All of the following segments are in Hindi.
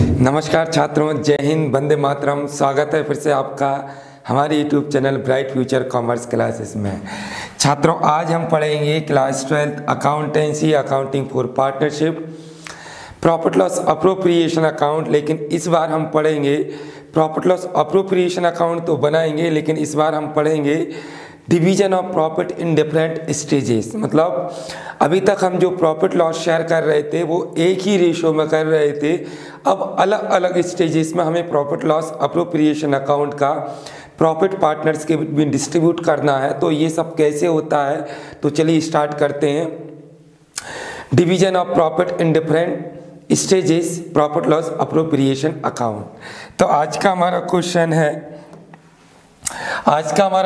नमस्कार छात्रों, जय हिंद, वंदे मातरम। स्वागत है फिर से आपका हमारे YouTube channel bright future commerce classes में। छात्रों, आज हम पढ़ेंगे class 12 accountancy, accounting for partnership, profit loss appropriation account. लेकिन इस बार हम पढ़ेंगे प्रॉफिट लॉस अप्रोप्रिएशन अकाउंट तो बनाएंगे, लेकिन इस बार हम पढ़ेंगे division of profit in different stages. मतलब अभी तक हम जो प्रॉफिट लॉस शेयर कर रहे थे वो एक ही रेशो में कर रहे थे। अब अलग अलग स्टेजेस में हमें प्रॉफिट लॉस अप्रोप्रिएशन अकाउंट का प्रॉफिट पार्टनर्स के बीच डिस्ट्रीब्यूट करना है। तो ये सब कैसे होता है, तो चलिए स्टार्ट करते हैं। Division of profit in different stages, profit loss appropriation account. तो आज का हमारा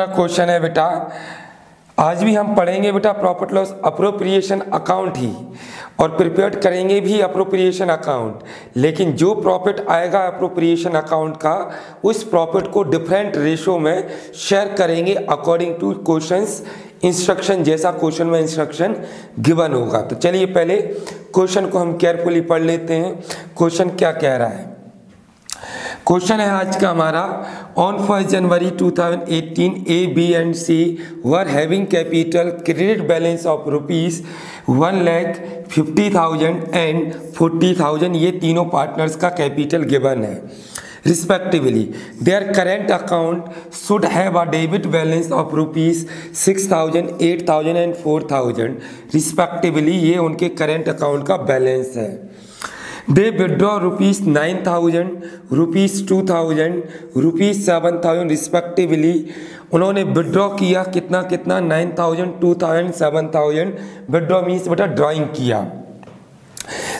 क्वेश्चन है बेटा, आज भी हम पढ़ेंगे बेटा प्रॉफिट लॉस अप्रोप्रिएशन अकाउंट ही, और प्रिपेयर करेंगे भी अप्रोप्रिएशन अकाउंट। लेकिन जो प्रॉफिट आएगा अप्रोप्रिएशन अकाउंट का, उस प्रॉफिट को डिफरेंट रेशो में शेयर करेंगे अकॉर्डिंग टू क्वेश्चंस इंस्ट्रक्शन, जैसा क्वेश्चन में इंस्ट्रक्शन गिवन होगा। तो चलिए पहले क्वेश्चन को हम केयरफुली पढ़ लेते हैं। क्वेश्चन क्या कह रहा है? क्वेश्चन है आज का हमारा, on 1 January 2018 A, B and C were having capital credit balance of rupees 1,50,000 and 40,000। ये तीनों पार्टनर्स का कैपिटल गिवन है respectively. Their current account should have a debit balance of rupees 6,000, 8,000 and 4,000 respectively. ये उनके करेंट अकाउंट का बैलेंस है। They withdraw rupees 9,000, rupees 2,000, rupees 7,000 respectively. उन्होंने विड्रॉ किया कितना 9,000, 2,000, 7,000। विड्रॉ मीन्स बेटा ड्राइंग किया।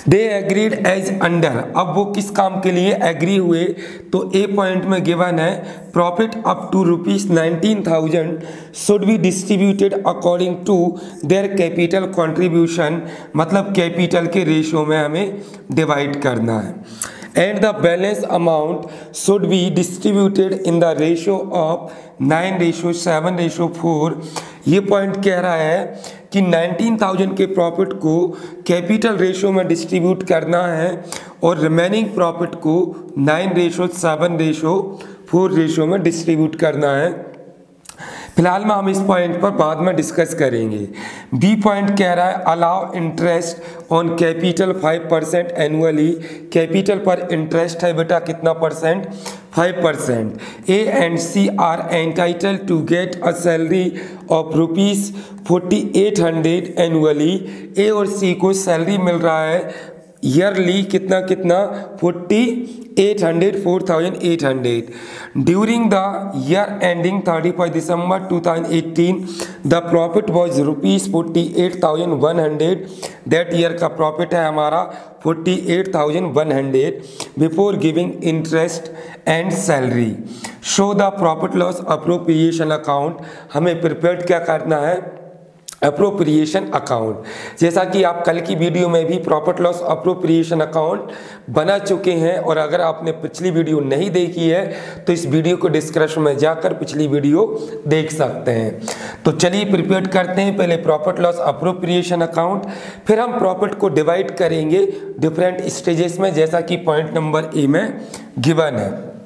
दे एग्रीड एज अंडर, अब वो किस काम के लिए एग्री हुए, तो ए पॉइंट में गिवन है profit up to rupees 19,000 should be distributed according to their capital contribution. मतलब कैपिटल के रेशो में हमें डिवाइड करना है। And the balance amount should be distributed in the ratio of 9:7:4। ये पॉइंट कह रहा है कि 19,000 के प्रॉफिट को कैपिटल रेशो में डिस्ट्रीब्यूट करना है और रिमेनिंग प्रॉफिट को 9:7:4 रेशो में डिस्ट्रीब्यूट करना है। फिलहाल में हम इस पॉइंट पर बाद में डिस्कस करेंगे। बी पॉइंट कह रहा है allow interest on capital 5% annually. Capital पर इंटरेस्ट है बेटा कितना percent? 5%। A and C are entitle to get a salary of rupees 4,800 annually. A और सी को सैलरी मिल रहा है ईयरली कितना 4,800 during the year ending 31 December 2018 the profit was rupees 48,100। That year का प्रॉफिट है हमारा 48,100 before giving interest and salary. Show the profit loss appropriation account. हमें प्रिपेयर क्या करना है? Appropriation account. जैसा कि आप कल की वीडियो में भी प्रॉफिट लॉस अप्रोप्रिएशन अकाउंट बना चुके हैं, और अगर आपने पिछली वीडियो नहीं देखी है तो इस वीडियो को डिस्क्रिप्शन में जाकर पिछली वीडियो देख सकते हैं। तो चलिए प्रिपेयर करते हैं पहले प्रॉफिट लॉस अप्रोप्रिएशन अकाउंट, फिर हम प्रॉफिट को डिवाइड करेंगे डिफरेंट स्टेजेस में, जैसा कि पॉइंट नंबर ए में गिवन है।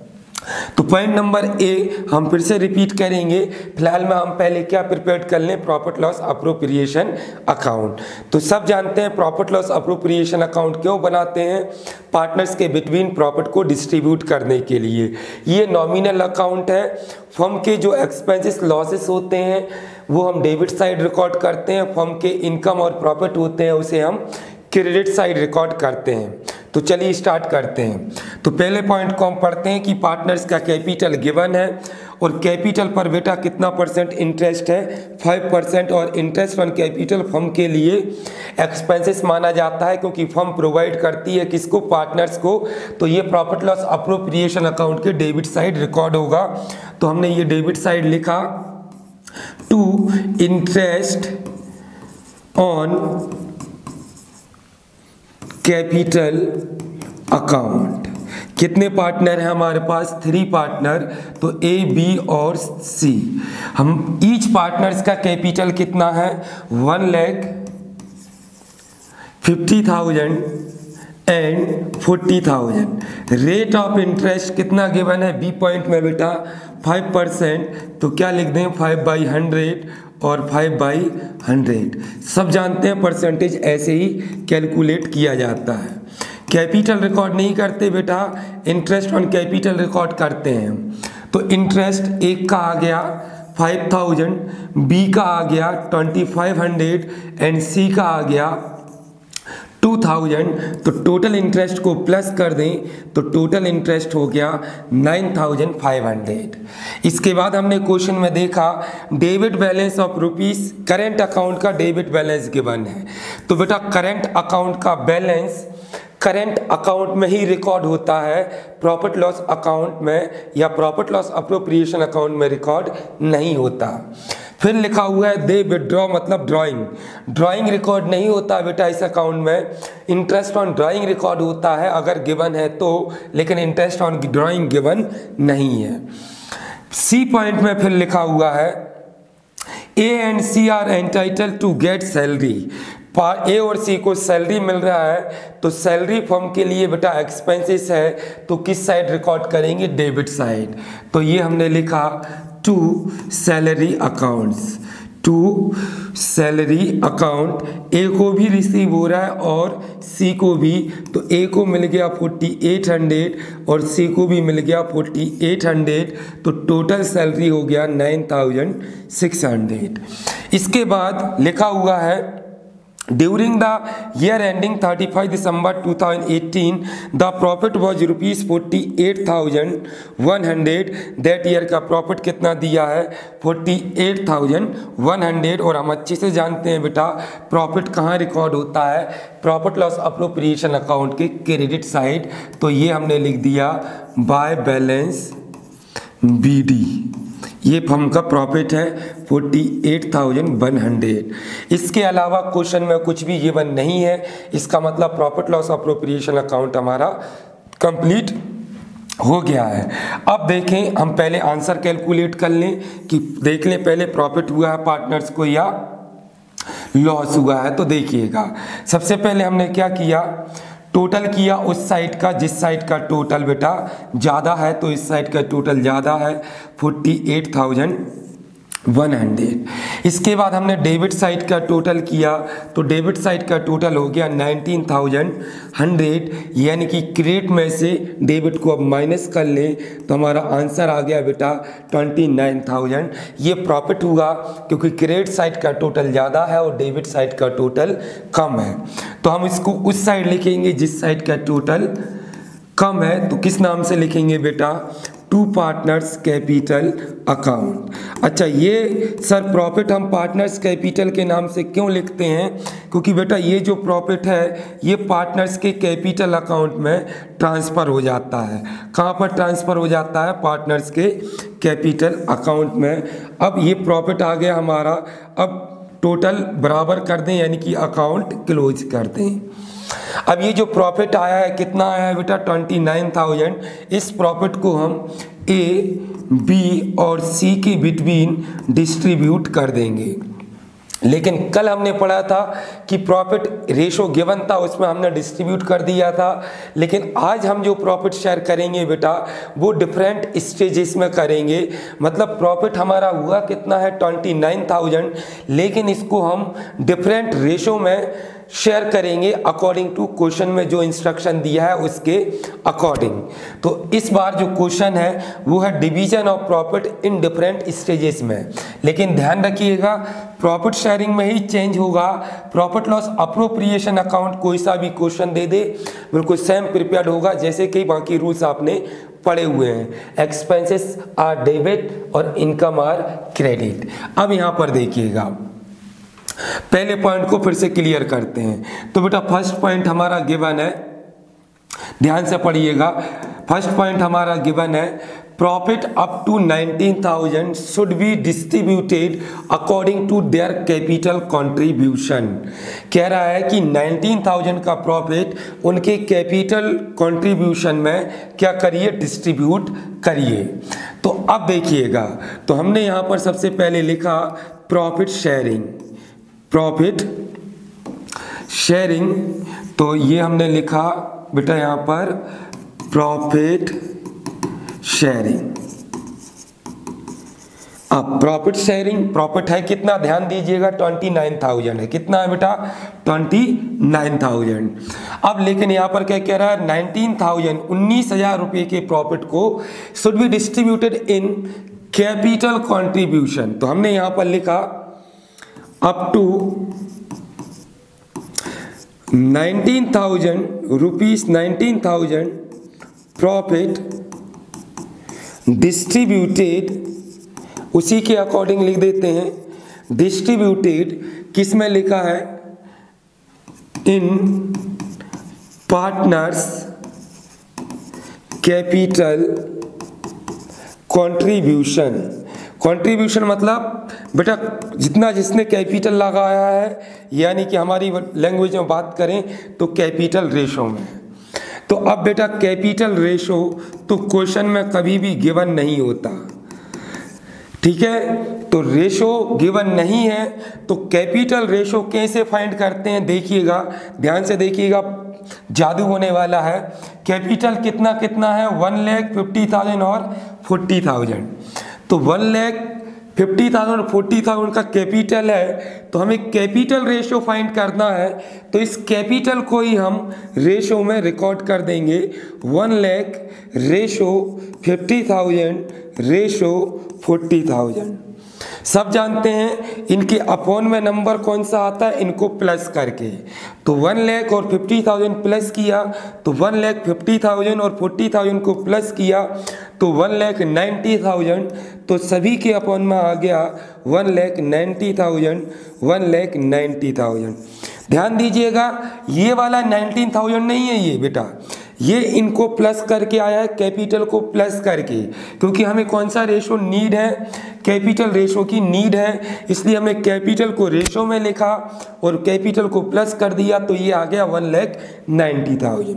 तो पॉइंट नंबर ए हम फिर से रिपीट करेंगे। फिलहाल में हम पहले क्या प्रिपेयर कर लें? Profit loss appropriation account. तो सब जानते हैं प्रॉफिट लॉस अप्रोप्रिएशन अकाउंट क्यों बनाते हैं? पार्टनर्स के बिटवीन प्रॉफिट को डिस्ट्रीब्यूट करने के लिए। ये नॉमिनल अकाउंट है। फर्म के जो एक्सपेंसेस लॉसेस होते हैं वो हम डेबिट साइड रिकॉर्ड करते हैं। फर्म के इनकम और प्रॉफिट होते हैं उसे हम क्रेडिट साइड रिकॉर्ड करते हैं। तो चलिए स्टार्ट करते हैं। तो पहले पॉइंट को हम पढ़ते हैं कि पार्टनर्स का कैपिटल गिवन है, और कैपिटल पर बेटा कितना परसेंट इंटरेस्ट है? 5%। और इंटरेस्ट ऑन कैपिटल फर्म के लिए एक्सपेंसेस माना जाता है, क्योंकि फर्म प्रोवाइड करती है किसको? पार्टनर्स को। तो ये प्रॉफिट लॉस अप्रोप्रिएशन अकाउंट के डेबिट साइड रिकॉर्ड होगा। तो हमने ये डेबिट साइड लिखा to interest on capital account. कितने पार्टनर हैं हमारे पास? 3 पार्टनर। तो ए, बी और सी। हम ईच पार्टनर्स का कैपिटल कितना है? 1,50,000 एंड 40,000। रेट ऑफ इंटरेस्ट कितना गिवन है बी पॉइंट में बेटा 5%, तो क्या लिख दें 5/100 और 5/100। सब जानते हैं परसेंटेज ऐसे ही कैलकुलेट किया जाता है। कैपिटल रिकॉर्ड नहीं करते बेटा, इंटरेस्ट ऑन कैपिटल रिकॉर्ड करते हैं। तो इंटरेस्ट एक का आ गया 5,000, बी का आ गया 2,500 एंड सी का आ गया 2,000। तो टोटल इंटरेस्ट को प्लस कर दें तो टोटल इंटरेस्ट हो गया 9,500। इसके बाद हमने क्वेश्चन में देखा debit balance of rupees, current account का डेबिट बैलेंस गिवन है। तो बेटा करंट अकाउंट का बैलेंस करंट अकाउंट में ही रिकॉर्ड होता है, प्रॉफिट लॉस अकाउंट में या प्रॉफिट लॉस अप्रोप्रिएशन अकाउंट में रिकॉर्ड नहीं होता। फिर लिखा हुआ है दे विड्रॉ, मतलब ड्राइंग रिकॉर्ड नहीं होता बेटा इस अकाउंट में। इंटरेस्ट ऑन ड्राइंग रिकॉर्ड होता है अगर गिवन है तो, लेकिन इंटरेस्ट ऑन ड्राइंग गिवन नहीं है। सी पॉइंट में फिर लिखा हुआ है A and C are entitled to get salary. A और सी को सैलरी मिल रहा है, तो सैलरी फर्म के लिए बेटा एक्सपेंसेस है, तो किस साइड रिकॉर्ड करेंगे, डेबिट साइड। तो ये हमने लिखा to salary accounts, to salary account. A को भी रिसीव हो रहा है और सी को भी, तो ए को मिल गया 4,800 और सी को भी मिल गया 4,800, तो टोटल सैलरी हो गया 9,600। इसके बाद लिखा हुआ है During the year ending 31 December 2018, the profit was rupees 48,100। That year का प्रॉफिट कितना दिया है 48,100। और हम अच्छे से जानते हैं बेटा प्रॉफिट कहाँ रिकॉर्ड होता है, प्रॉफिट लॉस अप्रोप्रिएशन अकाउंट के क्रेडिट साइड। तो ये हमने लिख दिया बाय बैलेंस BD। ये फर्म का प्रॉफिट है 48,100। इसके अलावा क्वेश्चन में कुछ भी गिवन नहीं है, इसका मतलब प्रॉफिट लॉस अप्रोप्रिएशन अकाउंट हमारा कंप्लीट हो गया है। अब देखें, हम पहले आंसर कैलकुलेट कर लें कि देख लें पहले प्रॉफिट हुआ है पार्टनर्स को या लॉस हुआ है। तो देखिएगा सबसे पहले हमने क्या किया, टोटल किया उस साइड का जिस साइड का टोटल बेटा ज़्यादा है, तो इस साइड का टोटल ज़्यादा है 48,100। इसके बाद हमने डेबिट साइड का टोटल किया, तो डेबिट साइड का टोटल हो गया 19,100, यानी कि क्रेडिट में से डेबिट को अब माइनस कर लें तो हमारा आंसर आ गया बेटा 29,000। ये प्रॉफिट हुआ क्योंकि क्रेडिट साइड का टोटल ज़्यादा है और डेबिट साइड का टोटल कम है। तो हम इसको उस साइड लिखेंगे जिस साइड का टोटल कम है, तो किस नाम से लिखेंगे बेटा, टू पार्टनर्स कैपिटल अकाउंट। अच्छा, ये सर प्रॉफिट हम पार्टनर्स कैपिटल के नाम से क्यों लिखते हैं, क्योंकि बेटा ये जो प्रॉफिट है ये पार्टनर्स के कैपिटल अकाउंट में ट्रांसफ़र हो जाता है। कहाँ पर ट्रांसफ़र हो जाता है, पार्टनर्स के कैपिटल अकाउंट में। अब ये प्रॉफिट आ गया हमारा, अब टोटल बराबर कर दें यानी कि अकाउंट क्लोज कर दें। अब ये जो प्रॉफिट आया है कितना आया है बेटा 29,000। इस प्रॉफिट को हम ए, बी और सी के बिटवीन डिस्ट्रीब्यूट कर देंगे। लेकिन कल हमने पढ़ा था कि प्रॉफिट रेशो गिवन था, उसमें हमने डिस्ट्रीब्यूट कर दिया था। लेकिन आज हम जो प्रॉफिट शेयर करेंगे बेटा वो डिफरेंट स्टेजेस में करेंगे। मतलब प्रॉफिट हमारा हुआ कितना है 29,000, लेकिन इसको हम डिफरेंट रेशो में शेयर करेंगे अकॉर्डिंग टू क्वेश्चन में जो इंस्ट्रक्शन दिया है उसके अकॉर्डिंग। तो इस बार जो क्वेश्चन है वो है division of profit in different stages में। लेकिन ध्यान रखिएगा प्रॉफिट शेयरिंग में ही चेंज होगा। प्रॉफिट लॉस अप्रोप्रिएशन अकाउंट कोई सा भी क्वेश्चन दे दे बिल्कुल सेम प्रिपेयर्ड होगा जैसे कि बाकी रूल्स आपने पढ़े हुए हैं। एक्सपेंसेस आर डेबिट और इनकम आर क्रेडिट। अब यहाँ पर देखिएगा पहले पॉइंट को फिर से क्लियर करते हैं। तो बेटा फर्स्ट पॉइंट हमारा गिवन है, ध्यान से पढ़िएगा। फर्स्ट पॉइंट हमारा गिवन है profit up to 19,000 should be distributed according to their capital contribution. कह रहा है कि 19,000 का प्रॉफिट उनके कैपिटल कंट्रीब्यूशन में क्या करिए, डिस्ट्रीब्यूट करिए। तो अब देखिएगा, तो हमने यहाँ पर सबसे पहले लिखा प्रॉफिट शेयरिंग, प्रॉफिट शेयरिंग। तो ये हमने लिखा बेटा यहाँ पर प्रॉफिट शेयरिंग। अब प्रॉफिट शेयरिंग, प्रॉफिट है कितना, ध्यान दीजिएगा 29,000 है। कितना है बेटा, 29,000। अब लेकिन यहाँ पर क्या कह रहा है, 19,000 रुपये के प्रॉफिट को should be distributed in capital contribution. तो हमने यहाँ पर लिखा up to 19,000 rupees, 19,000 profit distributed, उसी के अकॉर्डिंग लिख देते हैं डिस्ट्रीब्यूटेड, किस में लिखा है, इन पार्टनर्स कैपिटल कंट्रीब्यूशन। कंट्रीब्यूशन मतलब बेटा जितना जिसने कैपिटल लगाया है, यानी कि हमारी लैंग्वेज में बात करें तो कैपिटल रेशो में। तो अब बेटा कैपिटल रेशो तो क्वेश्चन में कभी भी गिवन नहीं होता, ठीक है। तो रेशो गिवन नहीं है तो कैपिटल रेशो कैसे फाइंड करते हैं, देखिएगा, ध्यान से देखिएगा, जादू होने वाला है। कैपिटल कितना कितना है, 1,50,000 और 40,000। तो 1,50,000 और 40,000 का कैपिटल है, तो हमें कैपिटल रेशो फाइंड करना है। तो इस कैपिटल को ही हम रेशो में रिकॉर्ड कर देंगे, 1,00,000 रेशो 50,000 रेशो 40,000। सब जानते हैं इनके अपॉन में नंबर कौन सा आता है, इनको प्लस करके। तो 1,00,000 और 50,000 प्लस किया तो 1,50,000 और 40,000 को प्लस किया तो 1,90,000। तो सभी के अपॉन में आ गया 1,90,000, 1,90,000। ध्यान दीजिएगा, ये वाला 19,000 नहीं है ये बेटा, ये इनको प्लस करके आया है, कैपिटल को प्लस करके, क्योंकि हमें कौन सा रेशो नीड है, कैपिटल रेशो की नीड है, इसलिए हमने कैपिटल को रेशो में लिखा और कैपिटल को प्लस कर दिया, तो ये आ गया 1,90,000।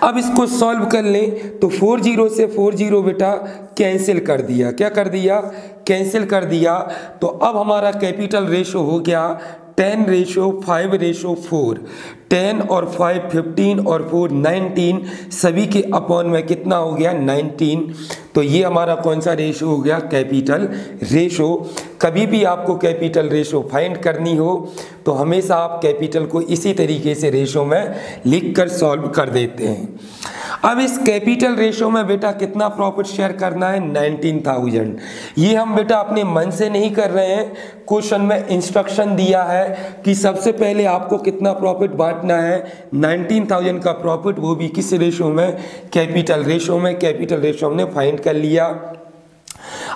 अब इसको सॉल्व कर लें तो 40 से 40 बेटा कैंसिल कर दिया, क्या कर दिया, कैंसिल कर दिया। तो अब हमारा कैपिटल रेशो हो गया 10:5:4। 10 और 5 15 और 4 19, सभी के अपॉन में कितना हो गया, 19। तो ये हमारा कौन सा रेशो हो गया, कैपिटल रेशो। कभी भी आपको कैपिटल रेशो फाइंड करनी हो तो हमेशा आप कैपिटल को इसी तरीके से रेशो में लिखकर सॉल्व कर देते हैं। अब इस कैपिटल रेशो में बेटा कितना प्रॉफिट शेयर करना है, 19,000। ये हम बेटा अपने मन से नहीं कर रहे हैं, क्वेश्चन में इंस्ट्रक्शन दिया है कि सबसे पहले आपको कितना प्रॉफिट बांटना है, 19,000 का प्रॉफिट, वो भी किस रेशो में, कैपिटल रेशो में। कैपिटल रेशो हमने फाइंड कर लिया।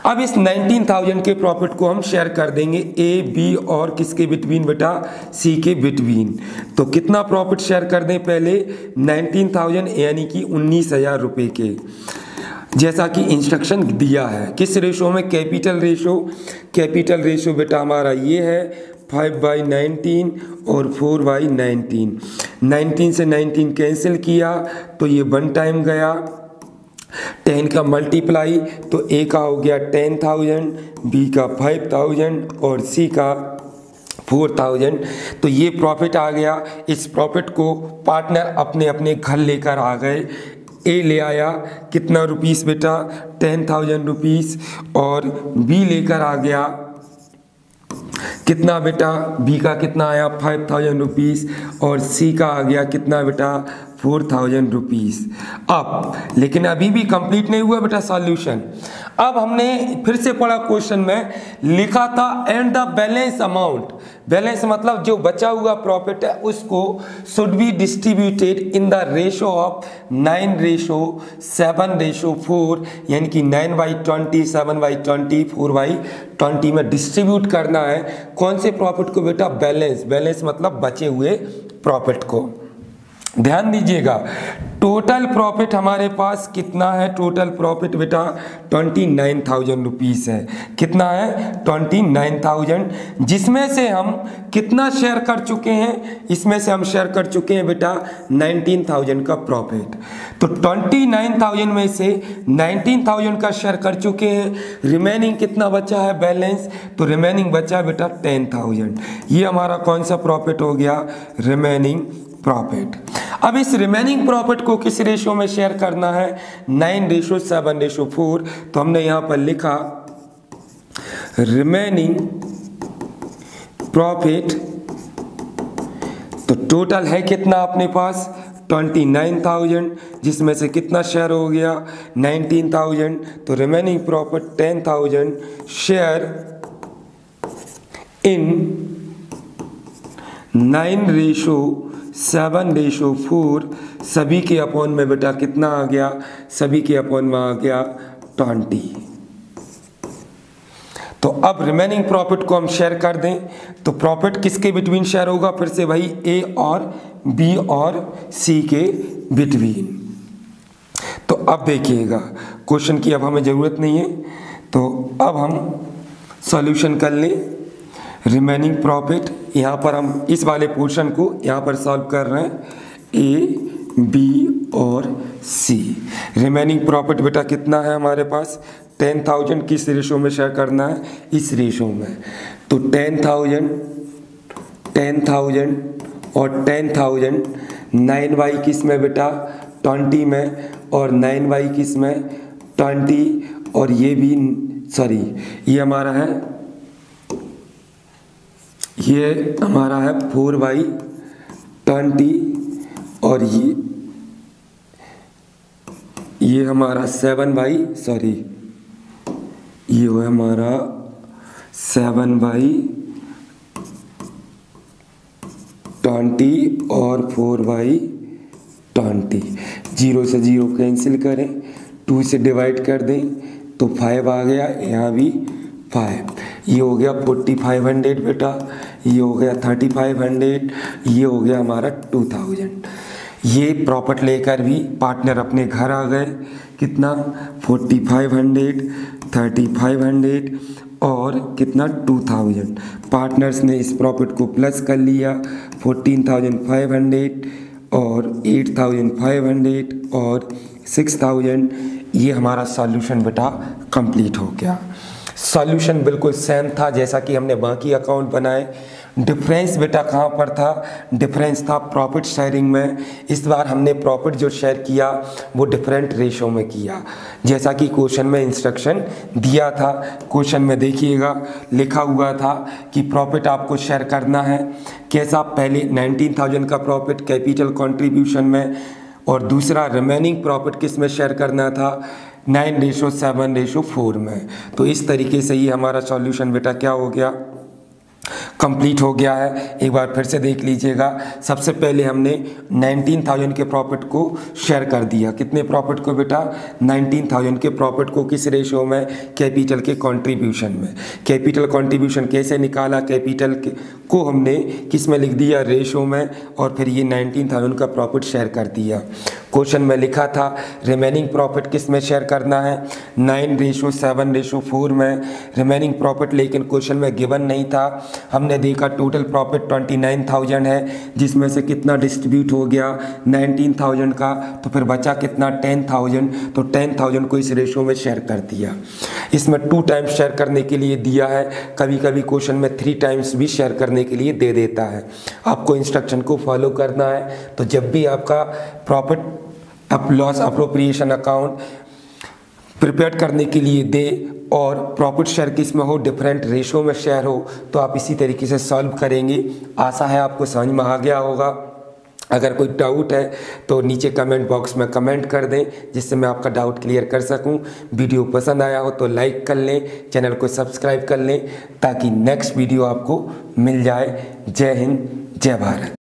अब इस 19,000 के प्रॉफिट को हम शेयर कर देंगे ए बी और किसके बिटवीन बेटा, सी के बिटवीन। तो कितना प्रॉफिट शेयर कर दें, पहले 19,000 यानी कि 19,000 रुपये के, जैसा कि इंस्ट्रक्शन दिया है। किस रेशो में, कैपिटल रेशो। कैपिटल रेशो बेटा हमारा ये है 5/19 और 4/19। 19 से 19 कैंसिल किया तो ये 1 टाइम गया, 10 का मल्टीप्लाई तो ए का हो गया 10,000, बी का 5,000 और सी का 4,000। तो ये प्रॉफिट आ गया। इस प्रॉफिट को पार्टनर अपने अपने घर लेकर आ गए। ए ले आया कितना रुपीस बेटा, 10,000 रुपीस, और बी लेकर आ गया कितना बेटा, बी का कितना आया 5,000 रुपीस, और सी का आ गया कितना बेटा, 4,000 रुपीस। अब लेकिन अभी भी कंप्लीट नहीं हुआ बेटा सॉल्यूशन। अब हमने फिर से पढ़ा क्वेश्चन में लिखा था and the balance amount, balance मतलब जो बचा हुआ प्रॉफिट है उसको should be distributed in the ratio of 9:7:4, यानी कि 9/20, 7/20, 4/20 में डिस्ट्रीब्यूट करना है। कौन से प्रॉफिट को बेटा, बैलेंस। बैलेंस मतलब बचे हुए प्रॉफिट को। ध्यान दीजिएगा, टोटल प्रॉफिट हमारे पास कितना है, टोटल प्रॉफिट बेटा 29,000 रुपीस है। कितना है, 29,000, जिसमें से हम कितना शेयर कर चुके हैं, इसमें से हम शेयर कर चुके हैं बेटा 19,000 का प्रॉफिट। तो 29,000 में से 19,000 का शेयर कर चुके हैं, रिमेनिंग कितना बचा है बैलेंस, तो रिमेनिंग बचा बेटा 10,000। ये हमारा कौन सा प्रॉफिट हो गया, रिमेनिंग प्रॉफिट। अब इस रिमेनिंग प्रॉफिट को किस रेशो में शेयर करना है, 9:7:4। तो हमने यहाँ पर लिखा रिमेनिंग प्रॉफिट, तो टोटल है कितना अपने पास 29,000, जिसमें से कितना शेयर हो गया 19,000, तो रिमेनिंग प्रॉफिट 10,000 शेयर इन 9:7:4। सभी के अपॉन में बेटा कितना आ गया, सभी के अपॉन में आ गया 20। तो अब रिमेनिंग प्रॉफिट को हम शेयर कर दें तो प्रॉफिट किसके बिटवीन शेयर होगा, फिर से भाई ए और बी और सी के बिटवीन। तो अब देखिएगा क्वेश्चन की अब हमें ज़रूरत नहीं है, तो अब हम सॉल्यूशन कर लें। रिमेनिंग प्रॉफिट यहाँ पर हम इस वाले पोर्शन को यहाँ पर सॉल्व कर रहे हैं, ए बी और सी। रिमेनिंग प्रॉफिट बेटा कितना है हमारे पास 10,000, किस रेशो में शेयर करना है, इस रेशो में। तो 10,000 और 10,000, 9y किस में बेटा 20 में, और 9y किस में 20, और ये भी सॉरी ये हमारा है 4/20, और ये हमारा 7/20 ये है हमारा 7/20 और 4/20। 0 से 0 कैंसिल करें, 2 से डिवाइड कर दें तो 5 आ गया, यहाँ भी 5। ये हो गया 4,500 बेटा, ये हो गया 3,500, ये हो गया हमारा 2,000। ये प्रॉफिट लेकर भी पार्टनर अपने घर आ गए, कितना 4,500, 3,500 और कितना 2,000। पार्टनर्स ने इस प्रॉफिट को प्लस कर लिया, 14,500 और 8,500 और 6,000। ये हमारा सॉल्यूशन बेटा कंप्लीट हो गया। सॉल्यूशन बिल्कुल सेम था जैसा कि हमने बाकी अकाउंट बनाए। डिफरेंस बेटा कहाँ पर था, डिफरेंस था प्रॉफिट शेयरिंग में। इस बार हमने प्रॉफिट जो शेयर किया वो डिफरेंट रेशो में किया, जैसा कि क्वेश्चन में इंस्ट्रक्शन दिया था। क्वेश्चन में देखिएगा लिखा हुआ था कि प्रॉफिट आपको शेयर करना है कैसा, पहले 19,000 का प्रॉफिट कैपिटल कंट्रीब्यूशन में, और दूसरा रिमेनिंग प्रॉफिट किस में शेयर करना था 9:7:4 में। तो इस तरीके से ये हमारा सॉल्यूशन बेटा क्या हो गया, कंप्लीट हो गया है। एक बार फिर से देख लीजिएगा। सबसे पहले हमने 19,000 के प्रॉफिट को शेयर कर दिया, कितने प्रॉफिट को बेटा 19,000 के प्रॉफिट को, किस रेशो में, कैपिटल के कंट्रीब्यूशन में। कैपिटल कंट्रीब्यूशन कैसे निकाला, कैपिटल को हमने किस में लिख दिया, रेशो में, और फिर ये 19,000 का प्रॉफिट शेयर कर दिया। क्वेश्चन में लिखा था रिमेनिंग प्रॉफिट किस में शेयर करना है 9:7:4 में रिमेनिंग प्रॉफिट, लेकिन क्वेश्चन में गिवन नहीं था। हमने देखा टोटल प्रॉफिट 29,000 है, जिसमें से कितना डिस्ट्रीब्यूट हो गया 19,000 का, तो फिर बचा कितना 10,000। तो 10,000 को इस रेशो में शेयर कर दिया। इसमें 2 टाइम्स शेयर करने के लिए दिया है, कभी कभी क्वेश्चन में 3 टाइम्स भी शेयर करने के लिए दे देता है। आपको इंस्ट्रक्शन को फॉलो करना है। तो जब भी आपका profit loss appropriation account prepare करने के लिए दे और प्रॉफिट शेयर किस में हो, डिफरेंट रेशो में शेयर हो, तो आप इसी तरीके से सॉल्व करेंगे। आशा है आपको समझ में आ गया होगा। अगर कोई डाउट है तो नीचे कमेंट बॉक्स में कमेंट कर दें, जिससे मैं आपका डाउट क्लियर कर सकूं। वीडियो पसंद आया हो तो लाइक कर लें, चैनल को सब्सक्राइब कर लें, ताकि नेक्स्ट वीडियो आपको मिल जाए। जय हिंद, जय भारत।